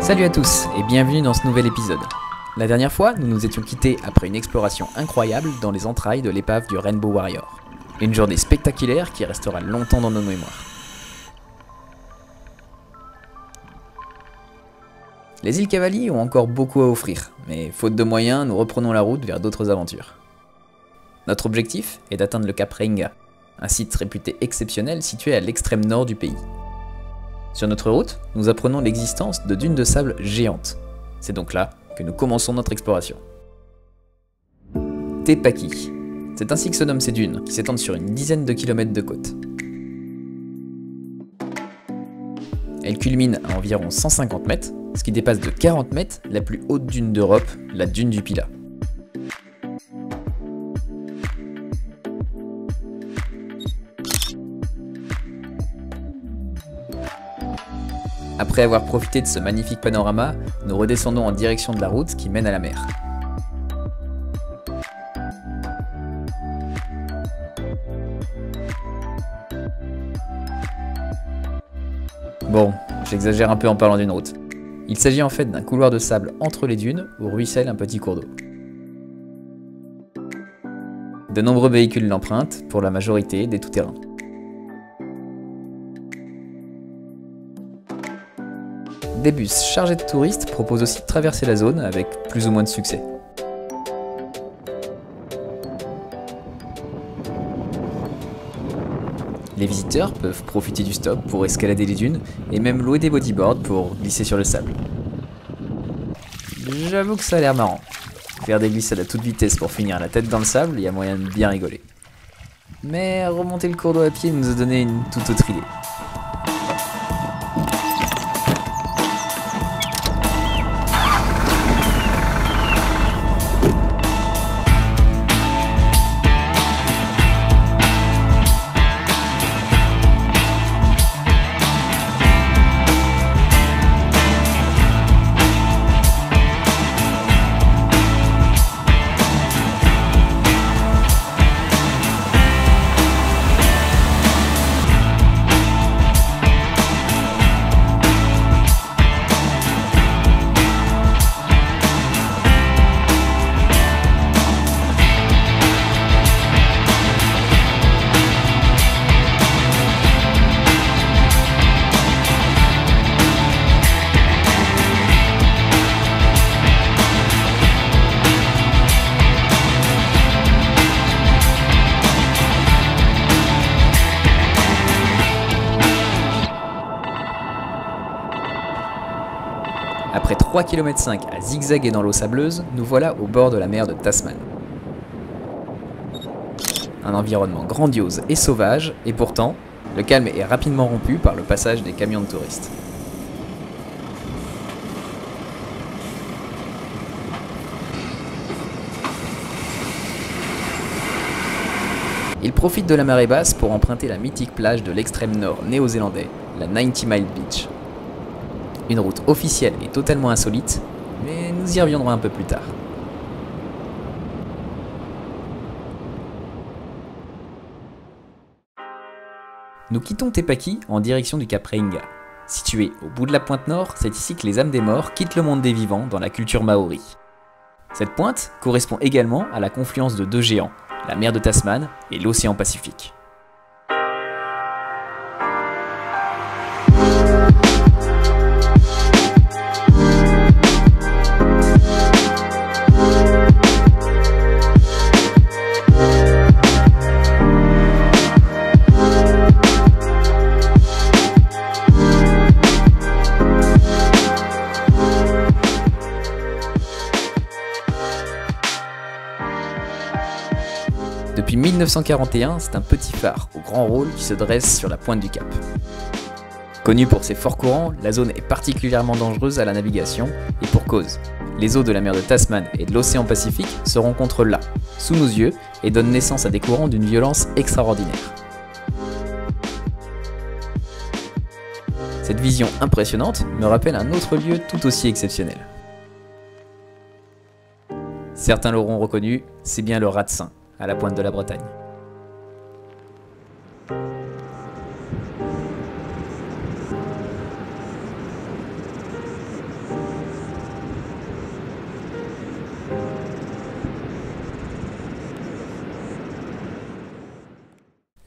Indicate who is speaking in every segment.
Speaker 1: Salut à tous et bienvenue dans ce nouvel épisode. La dernière fois, nous nous étions quittés après une exploration incroyable dans les entrailles de l'épave du Rainbow Warrior. Une journée spectaculaire qui restera longtemps dans nos mémoires. Les îles Cavaliers ont encore beaucoup à offrir, mais faute de moyens, nous reprenons la route vers d'autres aventures. Notre objectif est d'atteindre le cap Reinga, un site réputé exceptionnel situé à l'extrême nord du pays. Sur notre route, nous apprenons l'existence de dunes de sable géantes. C'est donc là que nous commençons notre exploration. Te Paki. C'est ainsi que se nomment ces dunes, qui s'étendent sur une dizaine de kilomètres de côte. Elles culminent à environ 150 mètres, ce qui dépasse de 40 mètres la plus haute dune d'Europe, la dune du Pilat. Après avoir profité de ce magnifique panorama, nous redescendons en direction de la route qui mène à la mer. Bon, j'exagère un peu en parlant d'une route. Il s'agit en fait d'un couloir de sable entre les dunes où ruisselle un petit cours d'eau. De nombreux véhicules l'empruntent, pour la majorité des tout-terrains. Des bus chargés de touristes proposent aussi de traverser la zone avec plus ou moins de succès. Les visiteurs peuvent profiter du stop pour escalader les dunes et même louer des bodyboards pour glisser sur le sable. J'avoue que ça a l'air marrant. Faire des glissades à toute vitesse pour finir la tête dans le sable, il y a moyen de bien rigoler. Mais remonter le cours d'eau à pied nous a donné une toute autre idée. Après 3,5 km à zigzaguer dans l'eau sableuse, nous voilà au bord de la mer de Tasman. Un environnement grandiose et sauvage, et pourtant, le calme est rapidement rompu par le passage des camions de touristes. Ils profitent de la marée basse pour emprunter la mythique plage de l'extrême nord néo-zélandais, la 90 Mile Beach. Une route officielle et totalement insolite, mais nous y reviendrons un peu plus tard. Nous quittons Te Paki en direction du cap Reinga. Situé au bout de la pointe nord, c'est ici que les âmes des morts quittent le monde des vivants dans la culture maori. Cette pointe correspond également à la confluence de deux géants, la mer de Tasman et l'océan Pacifique. Depuis 1941, c'est un petit phare au grand rôle qui se dresse sur la pointe du cap. Connue pour ses forts courants, la zone est particulièrement dangereuse à la navigation, et pour cause. Les eaux de la mer de Tasman et de l'océan Pacifique se rencontrent là, sous nos yeux, et donnent naissance à des courants d'une violence extraordinaire. Cette vision impressionnante me rappelle un autre lieu tout aussi exceptionnel. Certains l'auront reconnu, c'est bien le Ratsin, à la pointe de la Bretagne.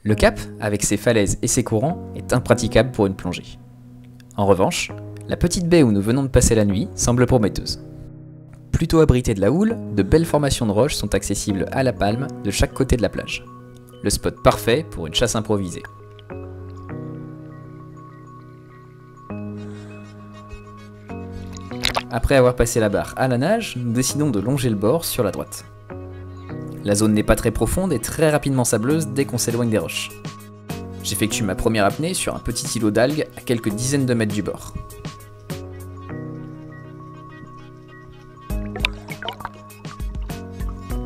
Speaker 1: Le cap, avec ses falaises et ses courants, est impraticable pour une plongée. En revanche, la petite baie où nous venons de passer la nuit semble prometteuse. Plutôt abritée de la houle, de belles formations de roches sont accessibles à la palme de chaque côté de la plage. Le spot parfait pour une chasse improvisée. Après avoir passé la barre à la nage, nous décidons de longer le bord sur la droite. La zone n'est pas très profonde et très rapidement sableuse dès qu'on s'éloigne des roches. J'effectue ma première apnée sur un petit îlot d'algues à quelques dizaines de mètres du bord.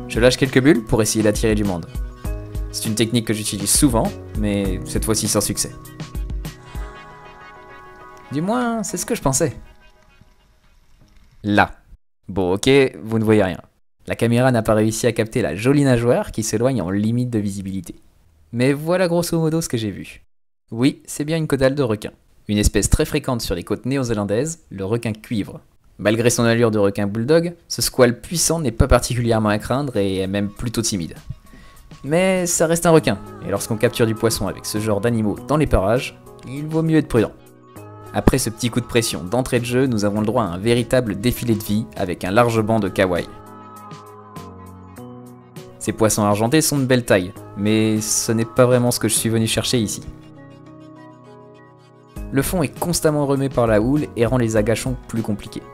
Speaker 1: Je lâche quelques bulles pour essayer d'attirer du monde. C'est une technique que j'utilise souvent, mais cette fois-ci sans succès. Du moins, c'est ce que je pensais. Là. Bon, ok, vous ne voyez rien. La caméra n'a pas réussi à capter la jolie nageoire qui s'éloigne en limite de visibilité. Mais voilà grosso modo ce que j'ai vu. Oui, c'est bien une caudale de requin. Une espèce très fréquente sur les côtes néo-zélandaises, le requin cuivre. Malgré son allure de requin bulldog, ce squale puissant n'est pas particulièrement à craindre et est même plutôt timide. Mais ça reste un requin, et lorsqu'on capture du poisson avec ce genre d'animaux dans les parages, il vaut mieux être prudent. Après ce petit coup de pression d'entrée de jeu, nous avons le droit à un véritable défilé de vie avec un large banc de kawaii. Ces poissons argentés sont de belle taille, mais ce n'est pas vraiment ce que je suis venu chercher ici. Le fond est constamment remué par la houle et rend les agachons plus compliqués.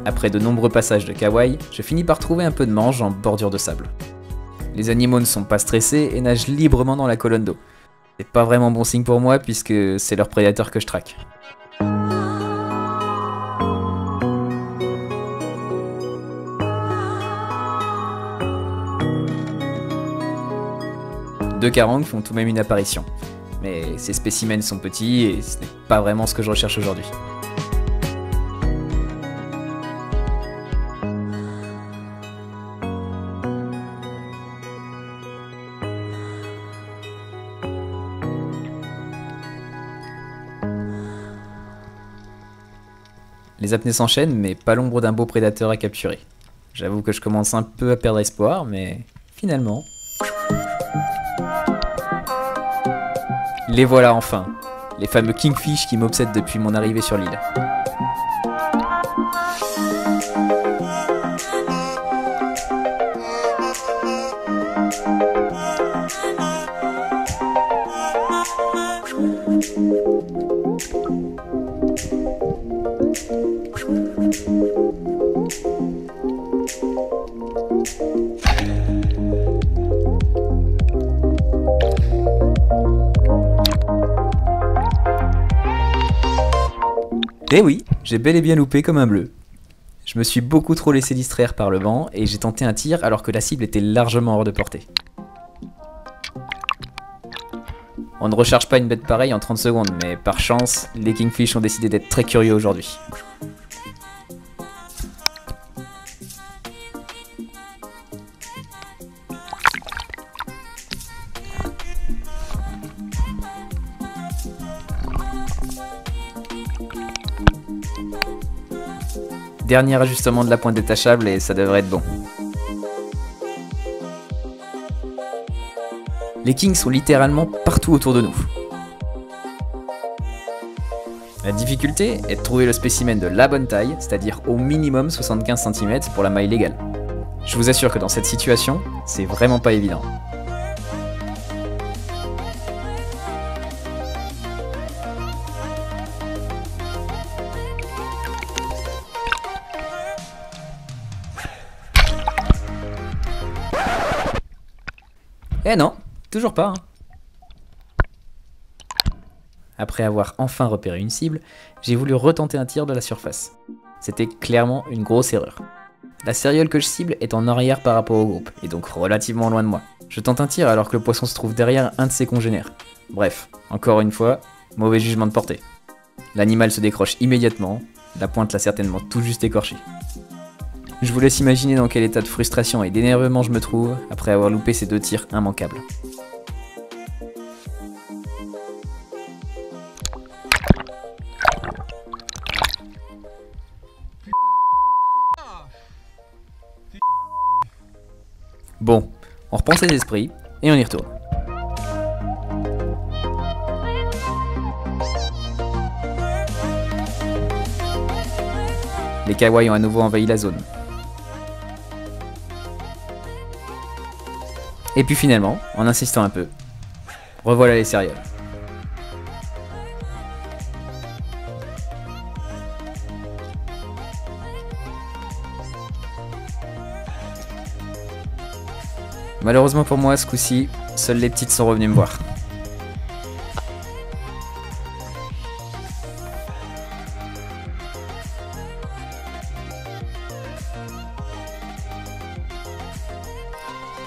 Speaker 1: Après de nombreux passages de kawaii, je finis par trouver un peu de mange en bordure de sable. Les animaux ne sont pas stressés et nagent librement dans la colonne d'eau. C'est pas vraiment bon signe pour moi puisque c'est leur prédateur que je traque. Deux carangues font tout de même une apparition, mais ces spécimens sont petits et ce n'est pas vraiment ce que je recherche aujourd'hui. Les apnées s'enchaînent, mais pas l'ombre d'un beau prédateur à capturer. J'avoue que je commence un peu à perdre espoir, mais finalement... Les voilà enfin, les fameux kingfish qui m'obsèdent depuis mon arrivée sur l'île. Eh oui, j'ai bel et bien loupé comme un bleu. Je me suis beaucoup trop laissé distraire par le vent et j'ai tenté un tir alors que la cible était largement hors de portée. On ne recharge pas une bête pareille en 30 secondes, mais par chance, les kingfish ont décidé d'être très curieux aujourd'hui. Dernier ajustement de la pointe détachable et ça devrait être bon. Les kings sont littéralement partout autour de nous. La difficulté est de trouver le spécimen de la bonne taille, c'est-à-dire au minimum 75 cm pour la maille légale. Je vous assure que dans cette situation, c'est vraiment pas évident. Eh non, toujours pas. Hein. Après avoir enfin repéré une cible, j'ai voulu retenter un tir de la surface. C'était clairement une grosse erreur. La céréole que je cible est en arrière par rapport au groupe, et donc relativement loin de moi. Je tente un tir alors que le poisson se trouve derrière un de ses congénères. Bref, encore une fois, mauvais jugement de portée. L'animal se décroche immédiatement, la pointe l'a certainement tout juste écorché. Je vous laisse imaginer dans quel état de frustration et d'énervement je me trouve après avoir loupé ces deux tirs immanquables. reprend ses esprits et on y retourne. Les kawaii ont à nouveau envahi la zone. Et puis finalement, en insistant un peu, revoilà les céréales. Malheureusement pour moi, ce coup-ci, seules les petites sont revenues me voir.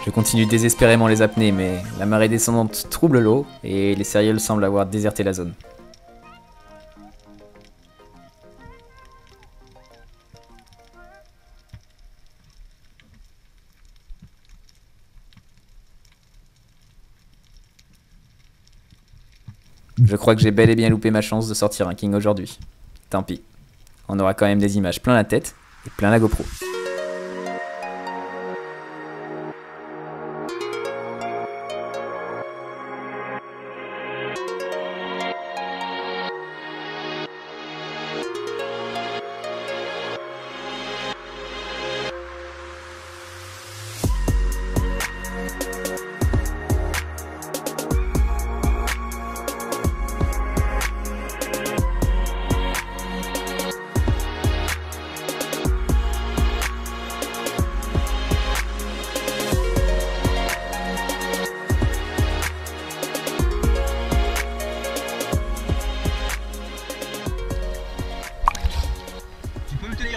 Speaker 1: Je continue désespérément les apnées, mais la marée descendante trouble l'eau et les céréales semblent avoir déserté la zone. Je crois que j'ai bel et bien loupé ma chance de sortir un king aujourd'hui. Tant pis. On aura quand même des images plein la tête et plein la GoPro.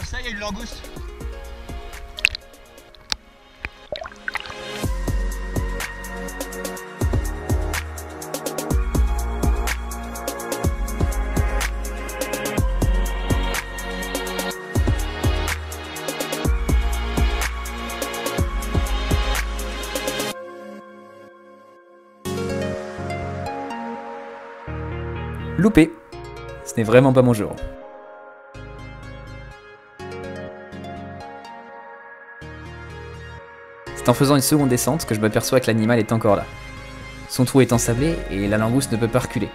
Speaker 2: Ça, il y a une langouste.
Speaker 1: Loupé. Ce n'est vraiment pas mon jour. C'est en faisant une seconde descente que je m'aperçois que l'animal est encore là. Son trou est ensablé et la langouste ne peut pas reculer.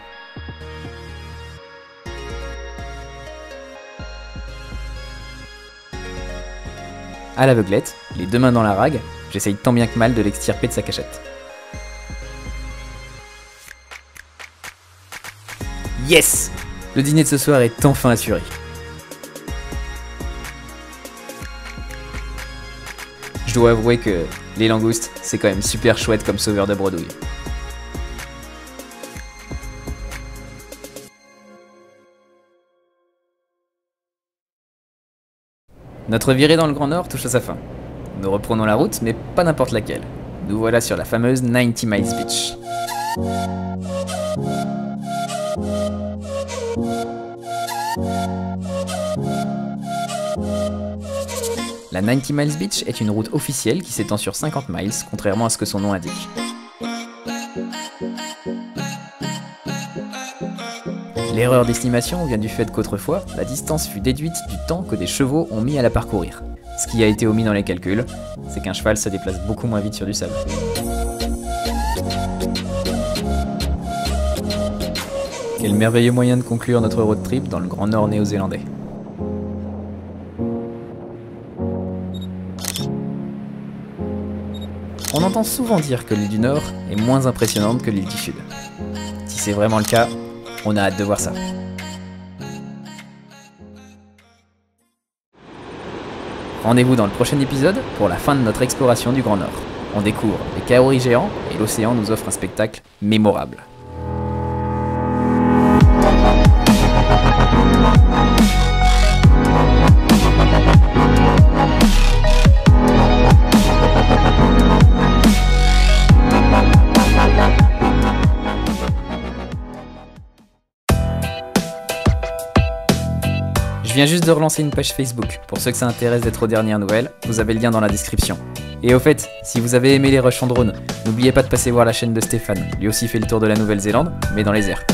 Speaker 1: À l'aveuglette, les deux mains dans la rague, j'essaye tant bien que mal de l'extirper de sa cachette. Yes! Le dîner de ce soir est enfin assuré. Je dois avouer que les langoustes, c'est quand même super chouette comme sauveur de bredouille. Notre virée dans le Grand Nord touche à sa fin. Nous reprenons la route, mais pas n'importe laquelle. Nous voilà sur la fameuse 90 Miles Beach. La 90 Miles Beach est une route officielle qui s'étend sur 50 miles, contrairement à ce que son nom indique. L'erreur d'estimation vient du fait qu'autrefois, la distance fut déduite du temps que des chevaux ont mis à la parcourir. Ce qui a été omis dans les calculs, c'est qu'un cheval se déplace beaucoup moins vite sur du sable. Quel merveilleux moyen de conclure notre road trip dans le Grand Nord néo-zélandais. On entend souvent dire que l'île du Nord est moins impressionnante que l'île du Sud. Si c'est vraiment le cas, on a hâte de voir ça. Rendez-vous dans le prochain épisode pour la fin de notre exploration du Grand Nord. On découvre les kaoris géants et l'océan nous offre un spectacle mémorable. Je viens juste de relancer une page Facebook. Pour ceux que ça intéresse d'être aux dernières nouvelles, vous avez le lien dans la description. Et au fait, si vous avez aimé les rushs en drone, n'oubliez pas de passer voir la chaîne de Stéphane. Lui aussi fait le tour de la Nouvelle-Zélande, mais dans les airs.